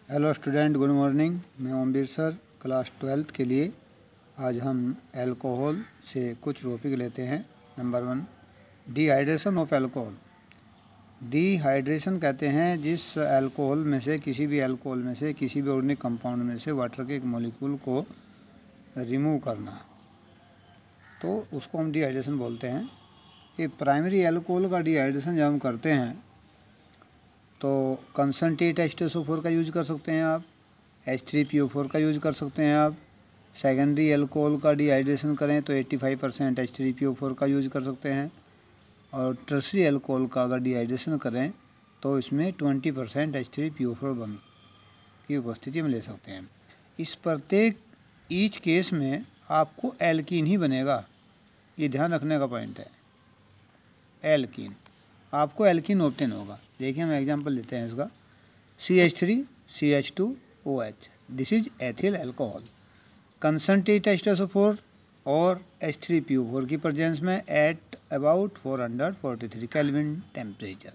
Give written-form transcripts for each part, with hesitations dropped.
Hello student, good morning. मैं Omveer sir, class 12th के लिए आज हम अल्कोहल से कुछ टॉपिक लेते हैं। Number 1, dehydration of alcohol. Dehydration कहते हैं जिस अल्कोहल में से किसी भी ऑर्गेनिक कंपाउंड में से वाटर के एक मॉलिक्यूल को रिमूव करना, तो उसको हम डिहाइड्रेशन बोलते हैं। ये प्राइमरी अल्कोहल का डिहाइड्रेशन जब हम करते हैं तो कंसनट्रेट H2SO4 का यूज़ कर सकते हैं आप, H3PO4 का यूज़ कर सकते हैं आप। सेकेंडरी अल्कोहल का डिहाइड्रेशन करें तो 85% H3PO4 का यूज़ कर सकते हैं, और टर्सरी अल्कोहल का अगर डिहाइड्रेशन करें तो इसमें 20% H3PO4 की उपस्थिति में ले सकते हैं। इस प्रत्येक ईच केस में आपको एल्कीन ही बनेगा, ये ध्यान रखने का पॉइंट है। एल्कीन, आपको एल्कीन ऑब्टेन होगा। देखिए हम एग्जांपल लेते हैं इसका। CH3CH2OH, this is ethyl alcohol. Concentrate H2SO4 और H3PO4 की प्रेजेंस में एट अबाउट 443 केल्विन टेम्परेचर।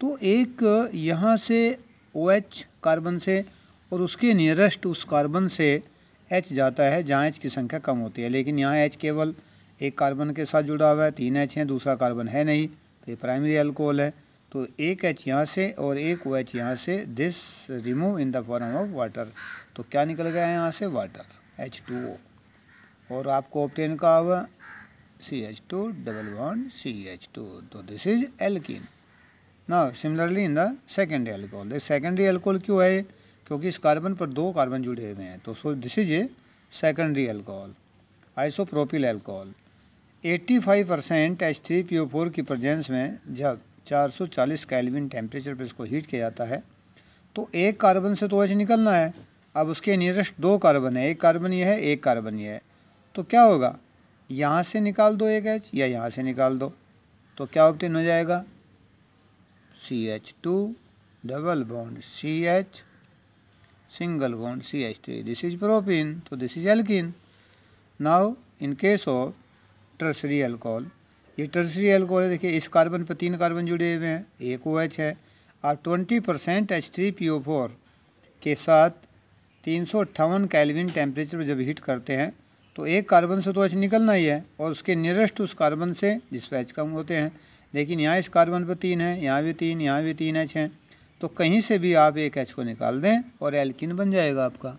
तो एक यहाँ से OH कार्बन से और उसके नियरेस्ट उस कार्बन से H जाता है जहाँ H की संख्या कम होती है, लेकिन यहाँ H केवल एक कार्बन के साथ जुड़ा हुआ है, 3 H हैं, दूसरा कार्बन है नहीं, तो ये प्राइमरी अल्कोहल है। तो एक H यहाँ से और एक OH यहाँ से, this remove in the form of water. तो क्या निकल गया है यहाँ से? Water, H2O। और आपको ऑब्टेन का हुआ CH2 डबल बॉन्ड CH2, तो this is alkene. Now similarly in the secondary alcohol. Secondary alcohol क्यों है? क्योंकि इस कार्बन पर 2 कार्बन जुड़े हुए हैं, तो so this is a secondary alcohol. Isopropyl alcohol, 85% H3PO4 की प्रेजेंस में जब 440 केल्विन टेम्परेचर पर इसको हीट किया जाता है तो एक कार्बन से तो H निकलना है। अब उसके नियरेस्ट 2 कार्बन है, एक कार्बन ये है, एक कार्बन ये है, तो क्या होगा? यहाँ से निकाल दो एक H या यहाँ से निकाल दो, तो क्या ऑब्टेन हो जाएगा? CH2 double bond CH single bond CH3, this is propene, तो this is alkene. Now in case of tertiary alcohol, ये टर्सरी अल्कोहल देखिए, इस कार्बन पर 3 कार्बन जुड़े हुए हैं, एक OH है, और 20% H3PO4 के साथ 358 केल्विन टेम्परेचर पर जब हीट करते हैं तो एक कार्बन से तो H निकलना ही है, और उसके नियरेस्ट उस कार्बन से जिस पर H कम होते हैं, लेकिन यहाँ इस कार्बन पर 3 है, यहाँ भी 3, यहाँ भी 3 H हैं, तो कहीं से भी आप एक H को निकाल दें और एल्कीन बन जाएगा आपका।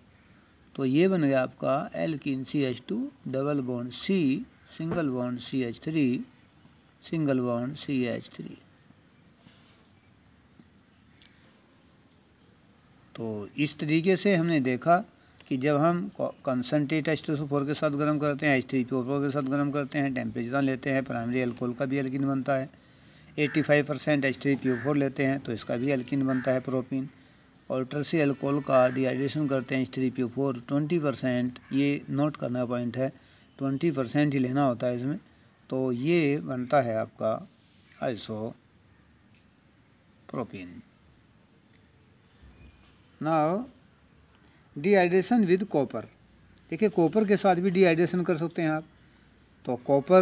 तो ये बन गया आपका alkene, CH2 double bond C single bond CH3 single bond CH3। तो इस तरीके से हमने देखा कि जब हम कंसनट्रेट H2SO4 के साथ गर्म करते हैं, H3PO4 के साथ गर्म करते हैं, टेम्परेचर लेते हैं, प्राइमरी अल्कोहल का भी एल्कीन बनता है। 85% H3PO4 लेते हैं तो इसका भी एल्कीन बनता है, प्रोपीन। और टर्सरी अल्कोहल का डिहाइड्रेशन करते हैं H3PO4 20%, ये नोट करना पॉइंट है, 20% ही लेना होता है इसमें, तो ये बनता है आपका isopropene. Now dehydration with copper. देखिए कॉपर के साथ भी डिहाइड्रेशन कर सकते हैं आप। तो कॉपर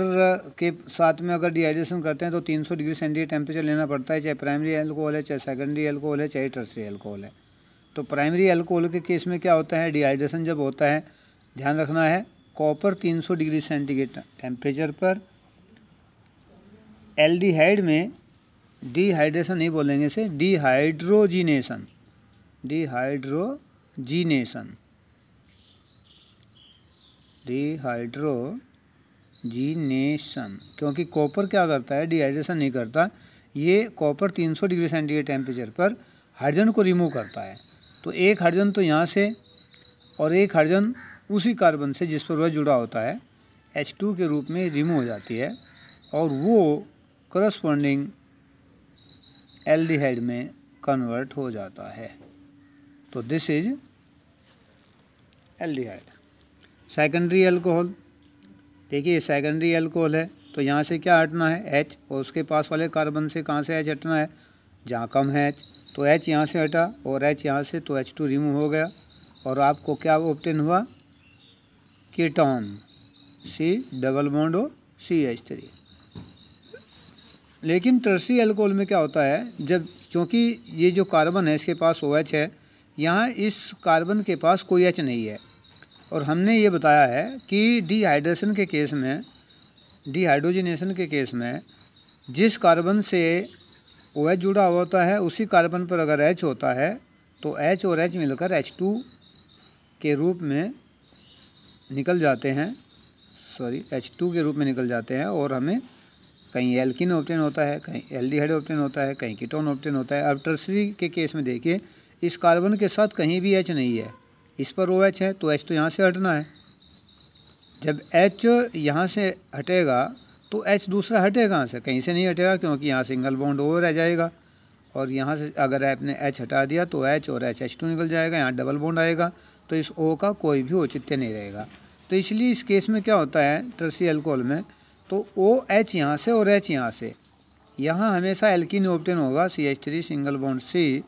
के साथ में अगर डिहाइड्रेशन करते हैं तो 300 डिग्री सेंटीग्रेड टेम्परेचर लेना पड़ता है, चाहे प्राइमरी अल्कोहल है, चाहे सेकेंडरी अल्कोहल है, चाहे टर्सरी अल्कोहल है। तो प्राइमरी अल्कोहल के केस में क्या होता है? डिहाइड्रेशन जब होता है, ध्यान रखना है, कॉपर 300 डिग्री सेंटीग्रेड टेम्परेचर पर। एल्डिहाइड में डिहाइड्रेशन नहीं बोलेंगे इसे, डिहाइड्रोजीनेशन, डिहाइड्रोजीनेशन, डिहाइड्रोजीनेशन। क्योंकि कॉपर क्या करता है? डिहाइड्रेशन नहीं करता, ये कॉपर 300 डिग्री सेंटीग्रेड टेम्परेचर पर हाइड्रोजन को रिमूव करता है। तो एक हाइड्रोजन तो यहाँ से और एक हाइड्रोजन उसी कार्बन से जिस पर वह जुड़ा होता है H2 के रूप में रिमूव हो जाती है, और वो करस्पॉन्डिंग एल्डिहाइड में कन्वर्ट हो जाता है। तो this is aldehyde. Secondary alcohol, देखिए सेकेंडरी अल्कोहल है तो यहाँ से क्या हटना है? H, और उसके पास वाले कार्बन से कहाँ से H हटना है? जहाँ कम है H, तो H यहाँ से हटा और H यहाँ से, तो H2 रिमूव हो गया, और आपको क्या ऑब्टेन हुआ? Ketone, C double bond O CH3। लेकिन टर्सरी अल्कोहल में क्या होता है, जब क्योंकि ये जो कार्बन है इसके पास OH है, यहाँ इस कार्बन के पास कोई H नहीं है। और हमने ये बताया है कि डिहाइड्रेशन के केस में, डिहाइड्रोजनेशन के केस में जिस कार्बन से OH जुड़ा हुआ होता है उसी कार्बन पर अगर H होता है तो H और H मिलकर H2 के रूप में निकल जाते हैं, H2 के रूप में निकल जाते हैं। और हमें कहीं एल्कीन ऑब्टेन होता है, कहीं एल्डिहाइड ऑब्टेन होता है, कहीं कीटोन ऑब्टेन होता है। अब टर्सरी के केस में देखिए, इस कार्बन के साथ कहीं भी H नहीं है, इस पर OH है तो H तो यहाँ से हटना है। जब H यहाँ से हटेगा तो H दूसरा हटेगा कहाँ से? कहीं से नहीं हटेगा, क्योंकि यहाँ सिंगल बॉन्ड O रह जाएगा। और यहाँ से अगर आपने H हटा दिया तो H और H2 निकल जाएगा, यहाँ डबल बॉन्ड आएगा, तो इस O का कोई भी औचित्य नहीं रहेगा। तो इसलिए इस केस में क्या होता है टर्सरी अल्कोहल में, तो OH यहाँ से और H यहाँ से, यहाँ हमेशा एल्कीन ऑब्टेन होगा, CH3 single bond C,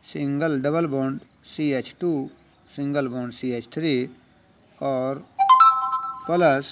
single double bond CH2 single bond CH3 और प्लस